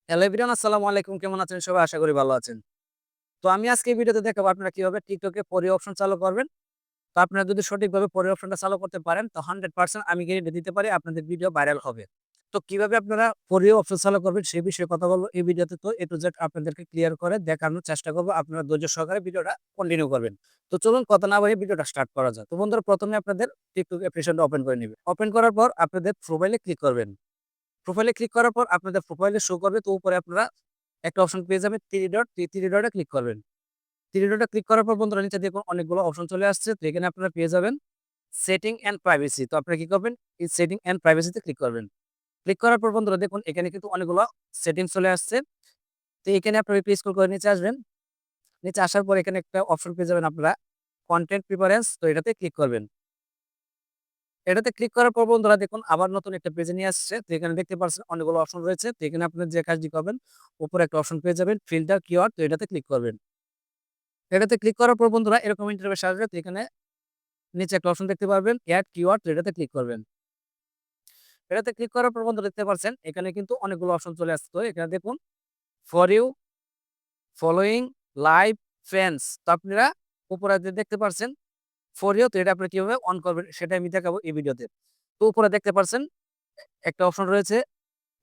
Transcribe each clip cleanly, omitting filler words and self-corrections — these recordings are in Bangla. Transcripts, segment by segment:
হ্যালো এভরিওয়ান, আসসালামু আলাইকুম। কেমন আছেন সবাই? আশা করি ভালো আছেন। তো আমি আজকে এই ভিডিওতে দেখাবো আপনারা কিভাবে টিকটকে ফর ইউ অপশন চালু করবেন। তো আপনারা যদি সঠিকভাবে ফর ইউ অপশনটা চালু করতে পারেন তো 100% আমি গ্যারান্টি দিতে পারি আপনাদের ভিডিও ভাইরাল হবে। তো কিভাবে আপনারা ফর ইউ অপশন চালু করবেন সেই বিষয়ে কথা বলবো এই ভিডিওতে। তো A to Z আপনাদেরকে ক্লিয়ার করে দেখানোর চেষ্টা করব। আপনারা ধৈর্য সহকারে ভিডিওটা কন্টিনিউ করবেন। তো চলুন কথা না বাড়িয়ে ভিডিওটা স্টার্ট করা যাক। তো বন্ধুরা, প্রথমে আপনাদের টিকটক অ্যাপ্লিকেশনটা ওপেন করে নিবেন। ওপেন করার পর আপনাদের প্রোফাইলে ক্লিক করবেন। প্রোফাইলে ক্লিক করার পর আপনাদের প্রোফাইলে শো করবে। তো উপরে আপনারা একটা অপশন পেয়ে যাবেন, থ্রি ডট। থ্রি ডটে ক্লিক করবেন। থ্রি ডটে ক্লিক করার পর বন্ধুরা নিচে দেখুন অনেকগুলো অপশন চলে আসছে। তো এখানে আপনারা পেয়ে যাবেন সেটিং অ্যান্ড প্রাইভেসি। তো আপনারা কি করবেন, এই সেটিং অ্যান্ড প্রাইভেসিতে ক্লিক করবেন। ক্লিক করার পর বন্ধুরা দেখুন এখানে কিন্তু অনেকগুলো সেটিংস চলে আসছে। তো এখানে আপনারা একটু স্ক্রল করে নিচে আসবেন। নিচে আসার পর এখানে একটা অপশন পেয়ে যাবেন আপনারা কন্টেন্ট প্রিফারেন্স। তো এটাতে ক্লিক করবেন। এটাতে ক্লিক করার পর বন্ধুরা দেখুন আবার নতুন একটা পেজে নিয়ে আসছে। তো এখানে দেখতে পাচ্ছেন অনেকগুলো অপশন রয়েছে। তো এখানে আপনার যে কাজটি করবেন, উপরে একটা অপশন পেয়ে যাবেন ফিল্টার কিওয়ার্ড। তো এটাতে ক্লিক করবেন। এটাতে ক্লিক করার পর বন্ধুরা এরকম ইন্টারফেস আসবে। তো এখানে নিচে একটা অপশন দেখতে পারবেন এড কিওয়ার্ড। তো এটাতে ক্লিক করবেন। এটাতে ক্লিক করার পর বন্ধুরা দেখতে পাচ্ছেন এখানে কিন্তু অনেকগুলো অপশন চলে আসছে। তো এখানে দেখুন for you, following, live, friends. তো আপনারা উপরে যে দেখতে পাচ্ছেন ফর ইউ, তো এটা আপনি কিভাবে অন করবেন সেটা আমি দেখাবো এই ভিডিওতে। তো উপরে দেখতে পাচ্ছেন একটা অপশন রয়েছে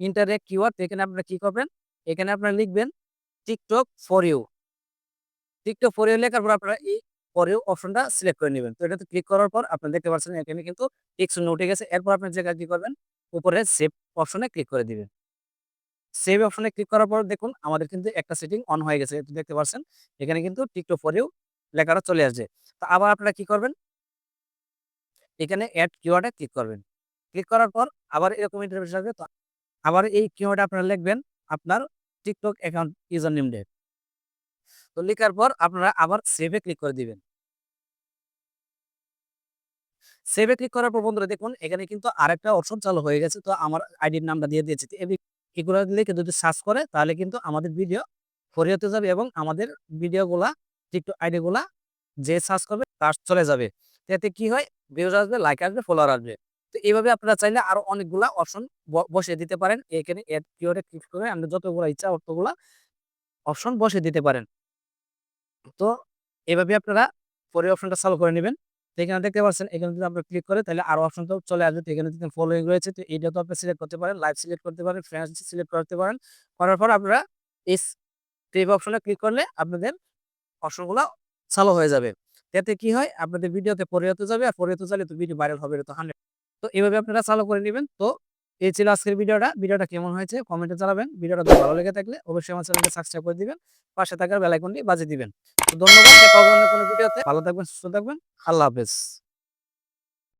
ইন্টারেক্ট কিওয়ার্ড। তো এখানে আপনারা কি করবেন, এখানে আপনারা লিখবেন TikTok for you. TikTok for you লেখার পর আপনারা এই ফর ইউ অপশনটা সিলেক্ট করে নেবেন। তো এটাতে ক্লিক করার পর আপনারা দেখতে পাচ্ছেন এখানে কিন্তু টিক চিহ্ন উঠে গেছে। এরপর আপনি যে কাজটি করবেন, উপরে সেভ অপশনে ক্লিক করে দিবেন। সেভ অপশনে ক্লিক করার পর দেখুন আমাদের কিন্তু একটা সেটিং অন হয়ে গেছে। তো দেখতে পাচ্ছেন এখানে কিন্তু টিকটক ফর ইউ লেখাটা চলে আসছে। তো আবার আপনারা কি করবেন, এখানে এড কিওয়ার্ডে ক্লিক করবেন। ক্লিক করার পর আবার এরকম ইন্টারফেস আসবে। তো আবার এই কিওয়ার্ডে আপনারা লিখবেন আপনার টিকটক অ্যাকাউন্ট ইউজার নেম দিয়ে। তো লেখার পর আপনারা আবার সেভে ক্লিক করে দিবেন। সেভে ক্লিক করার পর বন্ধুরা দেখুন এখানে কিন্তু আরেকটা অপশন চালু হয়ে গেছে। তো আমার আইডির নামটা দিয়ে দিয়েছি। তো এগুলো লিখে যদি সার্চ করে তাহলে কিন্তু আমাদের ভিডিও ফরিয়াতে যাবে এবং আমাদের ভিডিওগুলা টিকটক আইডি গুলা যে সার্চ করবে তার চলে যাবে। তো এতে কি হয়, ভিউজ আসবে, লাইক আসবে, ফলোয়ার আসবে। তো এইভাবে আপনারা চাইলে আরো অনেকগুলা অপশন বসিয়ে দিতে পারেন। এখানে এড কিওয়ার্ডে ক্লিক করে আপনি যতগুলা ইচ্ছা অতগুলা অপশন বসিয়ে দিতে পারেন। তো এভাবে আপনারা পরে অপশনটা চালু করে নিবেন। তো এখানে দেখতে পাচ্ছেন এখানে যদি আমরা ক্লিক করি তাহলে আরো অপশন তো চলে আসবে। তো এখানে দেখেন ফলোইং রয়েছে। তো এইটা তো আপনি সিলেক্ট করতে পারেন, লাইভ সিলেক্ট করতে পারেন, ফ্রেন্ডস সিলেক্ট করতে পারেন। করার পর আপনারা এই সেভ অপশনে ক্লিক করলে আপনাদের অপশনগুলো চালু হয়ে যাবে। এতে কি হয়, আপনাদের ভিডিওতে পরিণত যাবে, আর পরিণত চাইলে তো ভিডিও ভাইরাল হবে, এটা তো 100। তো এভাবে আপনারা চালু করে নিবেন। তো এই ছিল আজকের ভিডিওটা। ভিডিওটা কেমন হয়েছে কমেন্টে জানাবেন। ভিডিওটা যদি ভালো লেগে থাকলে অবশ্যই আমার চ্যানেলকে সাবস্ক্রাইব করে দিবেন। পাশে থাকার বেল আইকনটি বাজিয়ে দিবেন। তো ধন্যবাদ। দেখা হবে অন্য কোনো ভিডিওতে। ভালো থাকবেন, সুস্থ থাকবেন। আল্লাহ হাফেজ।